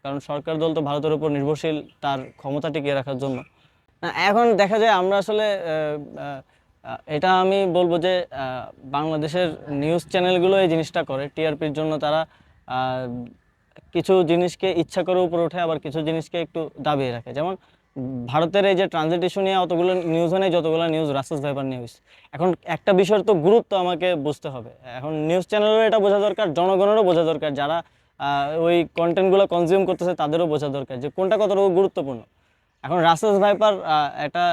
কারণ সরকার দল তো ভারতের উপর নির্ভরশীল তার ক্ষমতা টিকিয়ে রাখার জন্য। এখন দেখা যায় আমরা আসলে এটা আমি বলবো যে বাংলাদেশের নিউজ চ্যানেলগুলো এই জিনিসটা করে টিআরপির জন্য। তারা কিছু জিনিসকে ইচ্ছা করে উপরে ওঠে, আবার কিছু জিনিসকে একটু দাবিয়ে রাখে। যেমন ভারতের এই যে ট্রানজিট ইস্যু নিয়ে অতগুলো নিউজ নেই যতগুলো নিউজ রাসেস ভাইপার নিউজ। এখন একটা বিষয়ের তো গুরুত্ব আমাকে বুঝতে হবে। এখন নিউজ চ্যানেলেরও এটা বোঝা দরকার, জনগণেরও বোঝা দরকার, যারা ওই কন্টেন্টগুলো কনজিউম করতেছে তাদেরও বোঝা দরকার যে কোনটা কতটুকু গুরুত্বপূর্ণ। এখন রাসেস ভাইপার একটা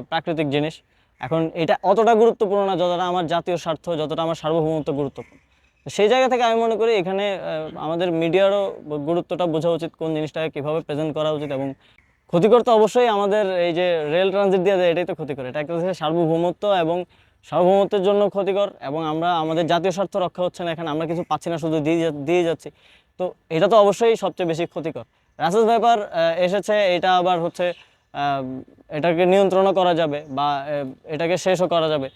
প্রাকৃতিক জিনিস। এখন এটা অতটা গুরুত্বপূর্ণ না যতটা আমার জাতীয় স্বার্থ, যতটা আমার সার্বভৌমত্ব গুরুত্বপূর্ণ। সেই জায়গা থেকে আমি মনে করি এখানে আমাদের মিডিয়ারও গুরুত্বটা বোঝা উচিত, কোন জিনিসটাকে কীভাবে প্রেজেন্ট করা উচিত। এবং ক্ষতিকর তো অবশ্যই আমাদের এই যে রেল ট্রানজিট দিয়ে যায়, এটাই তো ক্ষতিকর। এটা একটা দেশের সার্বভৌমত্ব এবং সার্বভৌমত্বের জন্য ক্ষতিকর, এবং আমরা আমাদের জাতীয় স্বার্থ রক্ষা হচ্ছে না, এখানে আমরা কিছু পাচ্ছি না, শুধু দিয়ে যাচ্ছি। তো এটা তো অবশ্যই সবচেয়ে বেশি ক্ষতিকর। রাসেস ব্যাপার এসেছে, এটা আবার হচ্ছে এটাকে নিয়ন্ত্রণও করা যাবে বা এটাকে শেষও করা যাবে।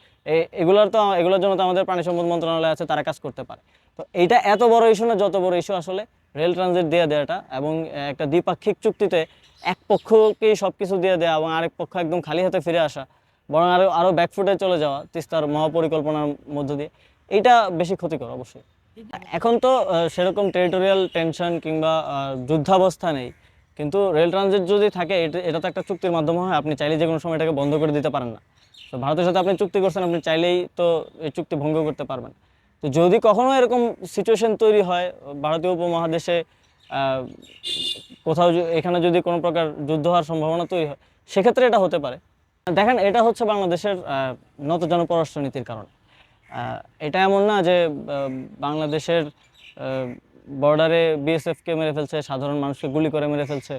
এগুলোর জন্য তো আমাদের প্রাণী সম্পদ মন্ত্রণালয় আছে, তারা কাজ করতে পারে। তো এইটা এত বড় ইস্যু না যত বড় ইস্যু আসলে রেল ট্রানজিট দিয়ে দেওয়াটা, এবং একটা দ্বিপাক্ষিক চুক্তিতে এক পক্ষকেই সব কিছু দিয়ে দেওয়া এবং আরেক পক্ষ একদম খালি হাতে ফিরে আসা, বরং আরও ব্যাকফুটে চলে যাওয়া তিস্তার মহাপরিকল্পনার মধ্য দিয়ে। এইটা বেশি ক্ষতিকর অবশ্যই। এখন তো সেরকম টেরিটোরিয়াল টেনশন কিংবা যুদ্ধাবস্থা নেই, কিন্তু রেল ট্রানজিট যদি থাকে এটা তো একটা চুক্তির মাধ্যমে হয়। আপনি চাইলেই যে কোনো সময় এটাকে বন্ধ করে দিতে পারেন না। তো ভারতের সাথে আপনি চুক্তি করছেন, আপনি চাইলেই তো এই চুক্তি ভঙ্গ করতে পারবেন। তো যদি কখনো এরকম সিচুয়েশন তৈরি হয় ভারতীয় উপমহাদেশে, কোথাও এখানে যদি কোনো প্রকার যুদ্ধ হওয়ার সম্ভাবনা তৈরি হয়, সেক্ষেত্রে এটা হতে পারে। দেখেন, এটা হচ্ছে বাংলাদেশের নতজন পররাষ্ট্রনীতির কারণে। এটা এমন না যে বাংলাদেশের বর্ডারে বিএসএফকে মেরে ফেলছে, সাধারণ মানুষকে গুলি করে মেরে ফেলছে।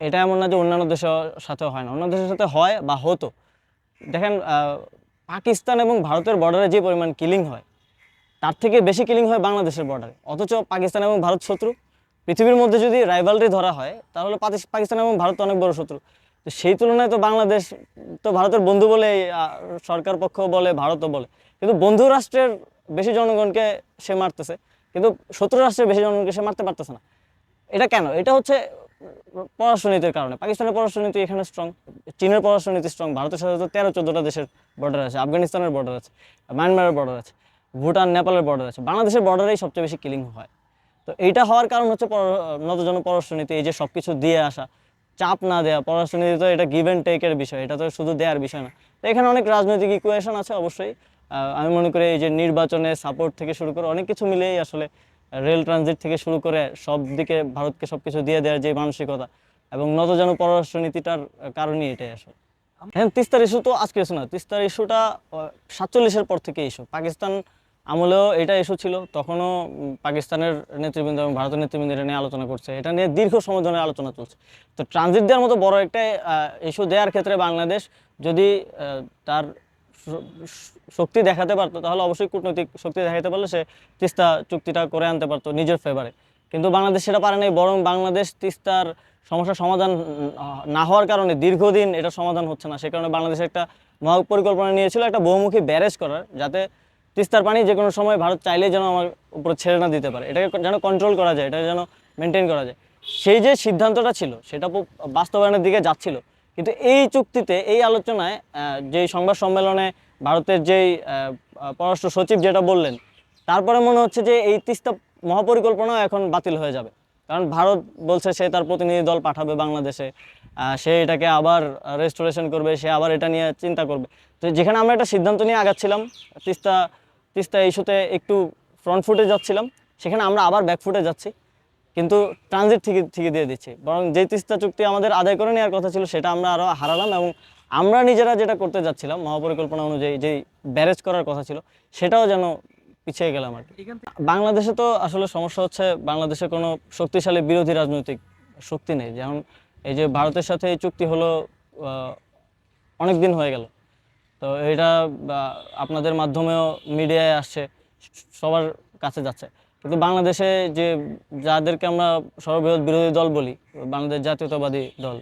এটা এমন না যে অন্যান্য দেশের সাথেও হয় না, অন্য দেশের সাথে হয় বা হতো। দেখেন, পাকিস্তান এবং ভারতের বর্ডারে যে পরিমাণ কিলিং হয়, তার থেকে বেশি কিলিং হয় বাংলাদেশের বর্ডারে। অথচ পাকিস্তান এবং ভারত শত্রু। পৃথিবীর মধ্যে যদি রাইভালরি ধরা হয় তাহলে পাকিস্তান এবং ভারত অনেক বড় শত্রু। তো সেই তুলনায় তো বাংলাদেশ তো ভারতের বন্ধু বলে সরকার পক্ষ বলে, ভারতও বলে, কিন্তু বন্ধু রাষ্ট্রের বেশি জনগণকে সে মারতেছে, কিন্তু শত্রু রাষ্ট্রের বেশি জনগণকে সে মারতে পারতেছে না। এটা কেন? এটা হচ্ছে পররাষ্ট্রনীতির কারণে। পাকিস্তানের পররাষ্ট্রনীতি এখানে স্ট্রং, চীনের পররাষ্ট্রনীতি স্ট্রং, ভারতের সাথে তো 13-14টা দেশের বর্ডার আছে, আফগানিস্তানের বর্ডার আছে, মায়ানমারের বর্ডার আছে, ভুটান নেপালের বর্ডার আছে। বাংলাদেশের বর্ডারেই সবচেয়ে বেশি কিলিং হয়। তো এইটা হওয়ার কারণ হচ্ছে নতজন পররাষ্ট্রনীতি, এই যে সব কিছু দিয়ে আসা, চাপ না দেওয়া। পররাষ্ট্রনীতি তো এটা গিভ অ্যান্ড টেকের বিষয়, এটা তো শুধু দেওয়ার বিষয় না। তো এখানে অনেক রাজনৈতিক ইকুয়েশন আছে অবশ্যই। আমি মনে করি এই যে নির্বাচনে সাপোর্ট থেকে শুরু করে অনেক কিছু মিলেই আসলে রেল ট্রানজিট থেকে শুরু করে সব দিকে ভারতকে সব কিছু দিয়ে দেওয়ার যে মানসিকতা এবং নতজন পররাষ্ট্রনীতিটার কারণেই এটাই আসলে। হ্যাঁ, তিস্তার ইস্যু তো আজকে ইস্যু না, তিস্তার ইস্যুটা 47-এর পর থেকে ইস্যু। পাকিস্তান আমলেও এটা ইস্যু ছিল, তখনও পাকিস্তানের নেতৃবৃন্দ এবং ভারতের নেতৃবৃন্দ এটা নিয়ে আলোচনা করছে, এটা নিয়ে দীর্ঘ সময় ধরে আলোচনা চলছে। তো ট্রানজিট দেওয়ার মতো বড় একটা ইস্যু দেওয়ার ক্ষেত্রে বাংলাদেশ যদি তার শক্তি দেখাতে পারতো, তাহলে অবশ্যই কূটনৈতিক শক্তি দেখাতে পারলে সে তিস্তা চুক্তিটা করে আনতে পারতো নিজের ফেভারে। কিন্তু বাংলাদেশ সেটা পারে নাই, বরং বাংলাদেশ তিস্তার সমস্যার সমাধান না হওয়ার কারণে দীর্ঘদিন এটা সমাধান হচ্ছে না। সে কারণে বাংলাদেশ একটা মহাপরিকল্পনা নিয়েছিল একটা বহুমুখী ব্যারেজ করার, যাতে তিস্তার পানি যে কোনো সময় ভারত চাইলেই যেন আমার উপরে ছেড়ে না দিতে পারে, এটাকে যেন কন্ট্রোল করা যায়, এটা যেন মেনটেন করা যায়। সেই যে সিদ্ধান্তটা ছিল সেটা বাস্তবায়নের দিকে যাচ্ছিল। কিন্তু এই চুক্তিতে, এই আলোচনায়, যেই সংবাদ সম্মেলনে ভারতের যেই পররাষ্ট্র সচিব যেটা বললেন, তারপরে মনে হচ্ছে যে এই তিস্তা মহাপরিকল্পনাও এখন বাতিল হয়ে যাবে। কারণ ভারত বলছে সে তার প্রতিনিধি দল পাঠাবে বাংলাদেশে, সে এটাকে আবার রেস্টোরেশন করবে, সে আবার এটা নিয়ে চিন্তা করবে। তো যেখানে আমরা একটা সিদ্ধান্ত নিয়ে আগাচ্ছিলাম, তিস্তা ইস্যুতে একটু ফ্রন্ট ফুটে যাচ্ছিলাম, সেখানে আমরা আবার ব্যাক ফুটে যাচ্ছি, কিন্তু ট্রানজিট ঠিকই দিয়ে দিচ্ছি। বরং যেই তিস্তা চুক্তি আমাদের আদায় করে নেওয়ার কথা ছিল সেটা আমরা আরও হারালাম, এবং আমরা নিজেরা যেটা করতে যাচ্ছিলাম মহাপরিকল্পনা অনুযায়ী, যেই ব্যারেজ করার কথা ছিল, সেটাও যেন পিছিয়ে গেলাম আর কি। বাংলাদেশে তো আসলে সমস্যা হচ্ছে, বাংলাদেশে কোনো শক্তিশালী বিরোধী রাজনৈতিক শক্তি নেই। যেমন এই যে ভারতের সাথে এই চুক্তি হলো অনেক দিন হয়ে গেল, তো এটা আপনাদের মাধ্যমেও মিডিয়ায় আসছে, সবার কাছে যাচ্ছে, কিন্তু বাংলাদেশে যে যাদেরকে আমরা সর্ববৃহৎ বিরোধী দল বলি, বাংলাদেশ জাতীয়তাবাদী দল,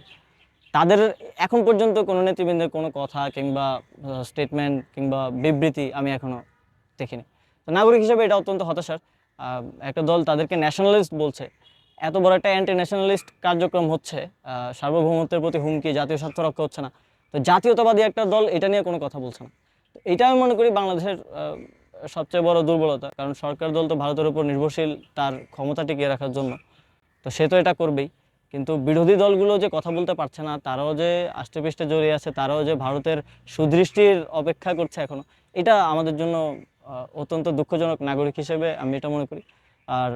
তাদের এখন পর্যন্ত কোনো নেতৃবৃন্দের কোনো কথা কিংবা স্টেটমেন্ট কিংবা বিবৃতি আমি এখনো দেখিনি। তো নাগরিক হিসেবে এটা অত্যন্ত হতাশার। একটা দল তাদেরকে ন্যাশনালিস্ট বলছে, এত বড় একটা অ্যান্টি ন্যাশনালিস্ট কার্যক্রম হচ্ছে, সার্বভৌমত্বের প্রতি হুমকি, জাতীয় স্বার্থ রক্ষা হচ্ছে না, তো জাতীয়তাবাদী একটা দল এটা নিয়ে কোনো কথা বলছে না। তো এটা আমি মনে করি বাংলাদেশের সবচেয়ে বড় দুর্বলতা, কারণ সরকার দল তো ভারতের উপর নির্ভরশীল তার ক্ষমতা টিকিয়ে রাখার জন্য, তো সে তো এটা করবেই। কিন্তু বিরোধী দলগুলো যে কথা বলতে পারছে না, তারাও যে আষ্টেপৃষ্টে জড়িয়ে আছে, তারাও যে ভারতের সুদৃষ্টির অপেক্ষা করছে এখনো, এটা আমাদের জন্য অত্যন্ত দুঃখজনক। নাগরিক হিসেবে আমি এটা মনে করি। আর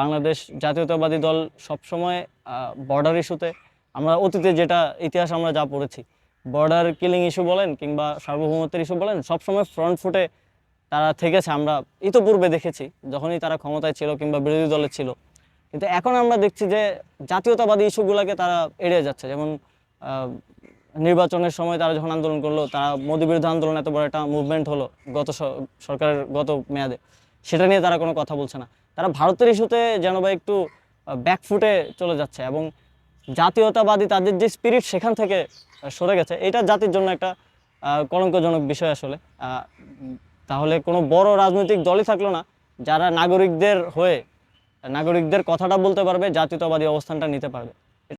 বাংলাদেশ জাতীয়তাবাদী দল সবসময় বর্ডার ইস্যুতে, আমরা অতীতে যেটা ইতিহাস আমরা যা পড়েছি, বর্ডার কিলিং ইস্যু বলেন কিংবা সার্বভৌমত্বের ইস্যু বলেন, সবসময় ফ্রন্ট ফুটে তারা থেকেছে। আমরা ইতোপূর্বে দেখেছি যখনই তারা ক্ষমতায় ছিল কিংবা বিরোধী দলে ছিল। কিন্তু এখন আমরা দেখছি যে জাতীয়তাবাদী ইস্যুগুলোকে তারা এড়িয়ে যাচ্ছে। যেমন নির্বাচনের সময় তারা যখন আন্দোলন করলো, তারা মোদি বিরোধী আন্দোলন, এত বড় একটা মুভমেন্ট হলো গত সরকারের গত মেয়াদে, সেটা নিয়ে তারা কোনো কথা বলছে না। তারা ভারতের ইস্যুতে যেন বা একটু ব্যাকফুটে চলে যাচ্ছে এবং জাতীয়তাবাদী তাদের যে স্পিরিট সেখান থেকে সরে গেছে। এটা জাতির জন্য একটা কলঙ্কজনক বিষয় আসলে। তাহলে কোনো বড় রাজনৈতিক দলই থাকলো না যারা নাগরিকদের হয়ে নাগরিকদের কথাটা বলতে পারবে, জাতীয়তাবাদী অবস্থানটা নিতে পারবে।